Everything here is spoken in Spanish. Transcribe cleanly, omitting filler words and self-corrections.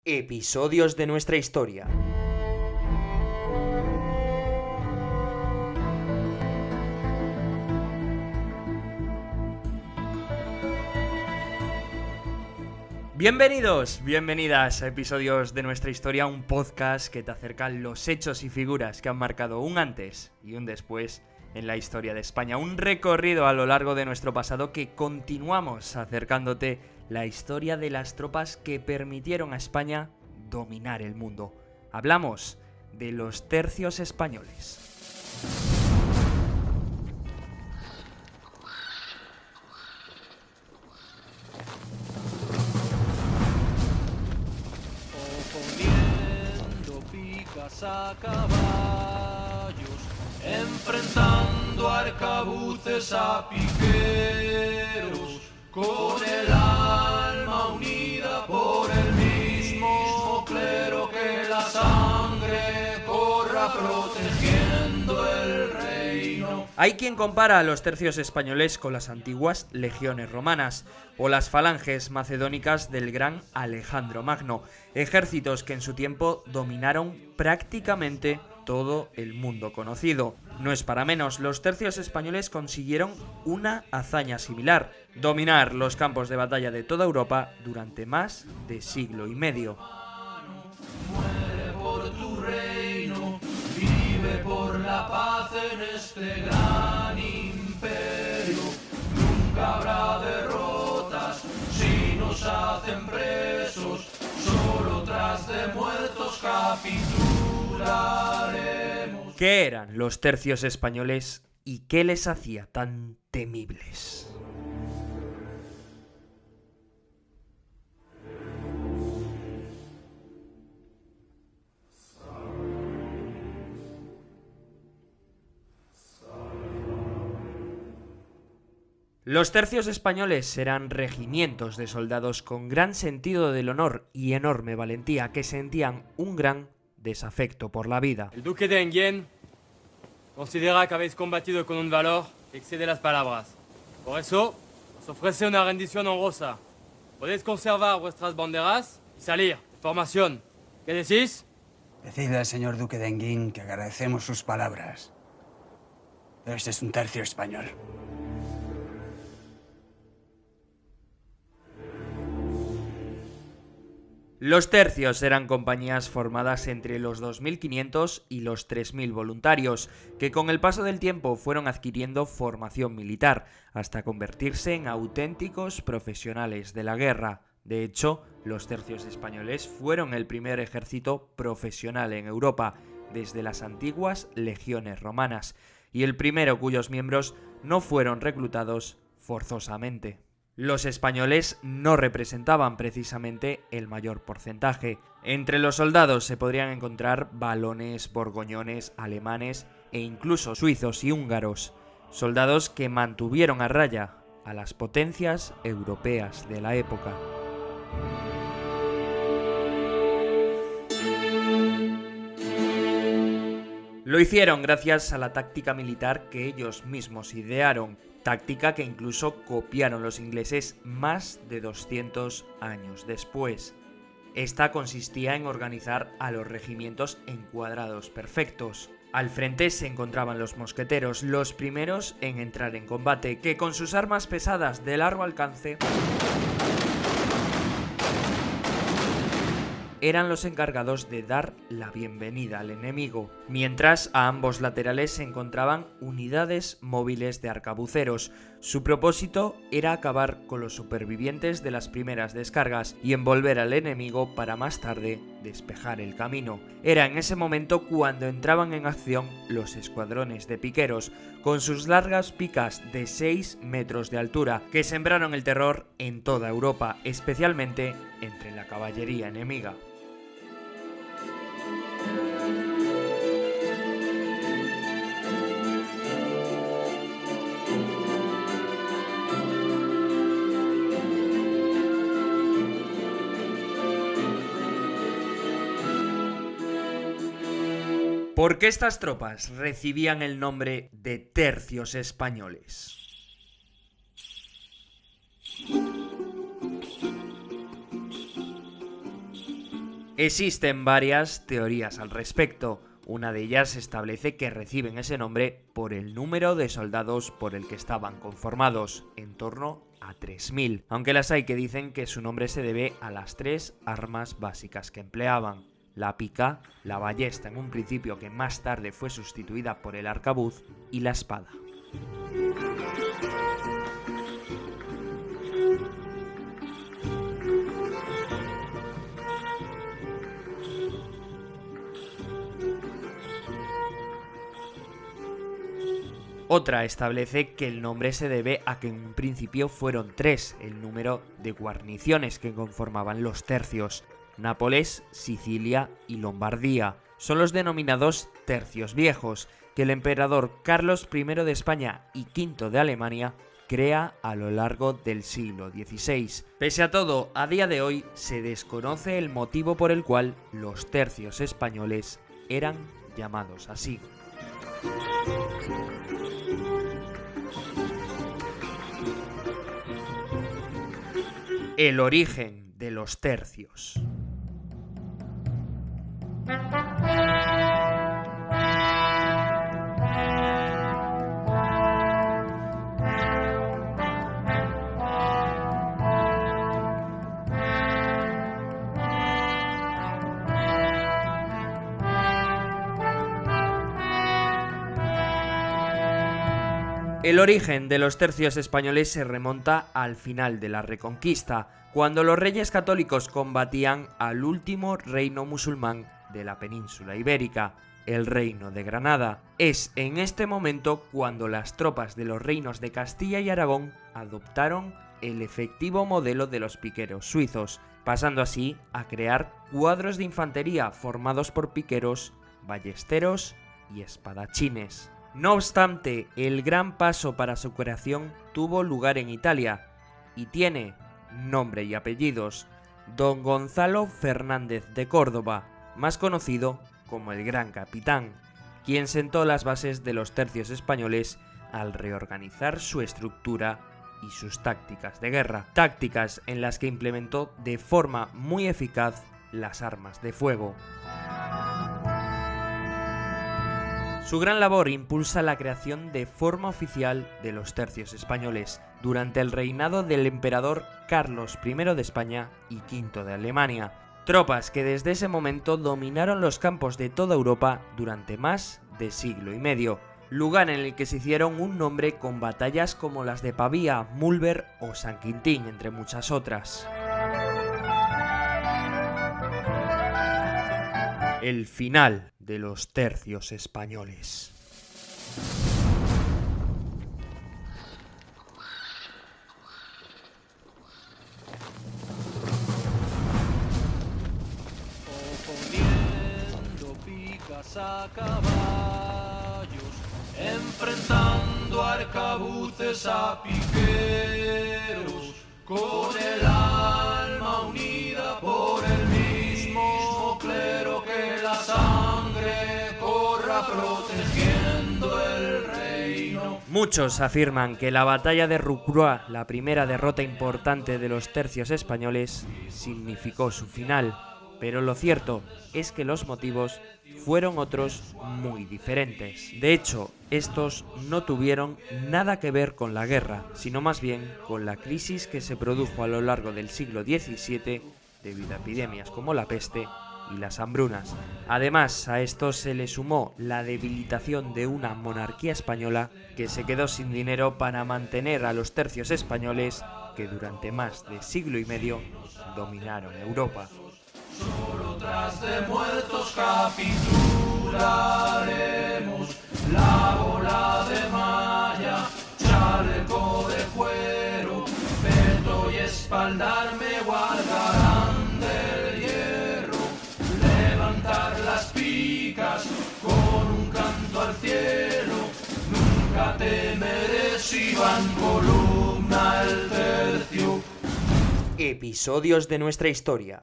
Episodios de nuestra historia. Bienvenidas a Episodios de nuestra historia, un podcast que te acerca los hechos y figuras que han marcado un antes y un después en la historia de España. Un recorrido a lo largo de nuestro pasado que continuamos acercándote la historia de las tropas que permitieron a España dominar el mundo. Hablamos de los tercios españoles. A caballos, enfrentando arcabuces a piqueros, con el alma unida por el mismo clero, que la sangre corra protegiendo el reino. Hay quien compara a los tercios españoles con las antiguas legiones romanas o las falanges macedónicas del gran Alejandro Magno, ejércitos que en su tiempo dominaron prácticamente todo el mundo conocido. No es para menos, los tercios españoles consiguieron una hazaña similar: dominar los campos de batalla de toda Europa durante más de siglo y medio. Muere por tu reino, vive por la paz en este gran imperio. Nunca habrá derrotas si nos hacen presos, solo tras de muertos capitularemos. ¿Qué eran los tercios españoles y qué les hacía tan temibles? Los tercios españoles eran regimientos de soldados con gran sentido del honor y enorme valentía, que sentían un gran desafecto por la vida. El duque de Enghien considera que habéis combatido con un valor que excede las palabras. Por eso, os ofrece una rendición honrosa. Podéis conservar vuestras banderas y salir de formación. ¿Qué decís? Decidle al señor duque de Enghien que agradecemos sus palabras. Pero este es un tercio español. Los tercios eran compañías formadas entre los 2.500 y los 3.000 voluntarios, que con el paso del tiempo fueron adquiriendo formación militar, hasta convertirse en auténticos profesionales de la guerra. De hecho, los tercios españoles fueron el primer ejército profesional en Europa, desde las antiguas legiones romanas, y el primero cuyos miembros no fueron reclutados forzosamente. Los españoles no representaban precisamente el mayor porcentaje. Entre los soldados se podrían encontrar valones, borgoñones, alemanes e incluso suizos y húngaros, soldados que mantuvieron a raya a las potencias europeas de la época. Lo hicieron gracias a la táctica militar que ellos mismos idearon, táctica que incluso copiaron los ingleses más de 200 años después. Esta consistía en organizar a los regimientos en cuadrados perfectos. Al frente se encontraban los mosqueteros, los primeros en entrar en combate, que con sus armas pesadas de largo alcance eran los encargados de dar la bienvenida al enemigo, mientras a ambos laterales se encontraban unidades móviles de arcabuceros. Su propósito era acabar con los supervivientes de las primeras descargas y envolver al enemigo para más tarde despejar el camino. Era en ese momento cuando entraban en acción los escuadrones de piqueros, con sus largas picas de 6 metros de altura, que sembraron el terror en toda Europa, especialmente entre la caballería enemiga. ¿Por qué estas tropas recibían el nombre de tercios españoles? Existen varias teorías al respecto. Una de ellas establece que reciben ese nombre por el número de soldados por el que estaban conformados, en torno a 3000, aunque las hay que dicen que su nombre se debe a las 3 armas básicas que empleaban: la pica, la ballesta en un principio que más tarde fue sustituida por el arcabuz, y la espada. Otra establece que el nombre se debe a que en un principio fueron 3 el número de guarniciones que conformaban los tercios: Nápoles, Sicilia y Lombardía. Son los denominados tercios viejos, que el emperador Carlos I de España y V de Alemania crea a lo largo del siglo XVI. Pese a todo, a día de hoy se desconoce el motivo por el cual los tercios españoles eran llamados así. El origen de los tercios. El origen de los tercios españoles se remonta al final de la Reconquista, cuando los reyes católicos combatían al último reino musulmán de la península ibérica, el Reino de Granada. Es en este momento cuando las tropas de los reinos de Castilla y Aragón adoptaron el efectivo modelo de los piqueros suizos, pasando así a crear cuadros de infantería formados por piqueros, ballesteros y espadachines. No obstante, el gran paso para su creación tuvo lugar en Italia y tiene nombre y apellidos: Don Gonzalo Fernández de Córdoba, más conocido como el Gran Capitán, quien sentó las bases de los tercios españoles al reorganizar su estructura y sus tácticas de guerra, tácticas en las que implementó de forma muy eficaz las armas de fuego. Su gran labor impulsa la creación de forma oficial de los tercios españoles durante el reinado del emperador Carlos I de España y V de Alemania, tropas que desde ese momento dominaron los campos de toda Europa durante más de siglo y medio, lugar en el que se hicieron un nombre con batallas como las de Pavía, Múlver o San Quintín, entre muchas otras. El final de los tercios españoles. Oponiendo picas a caballos, enfrentando arcabuces a piqueros, con el alma unida por el mismo clero, que la sangre corra protegiendo el reino. Muchos afirman que la batalla de Rocroi, la primera derrota importante de los tercios españoles, significó su final, pero lo cierto es que los motivos fueron otros muy diferentes. De hecho, estos no tuvieron nada que ver con la guerra, sino más bien con la crisis que se produjo a lo largo del siglo XVII debido a epidemias como la peste y las hambrunas. Además, a esto se le sumó la debilitación de una monarquía española que se quedó sin dinero para mantener a los tercios españoles que durante más de siglo y medio dominaron Europa. Solo tras de muertos capitularemos, la bola de malla, chaleco de cuero, peto y espaldar me guardarán del hierro. Levantar las picas con un canto al cielo, nunca temeré si va en columna el tercio. Episodios de nuestra historia.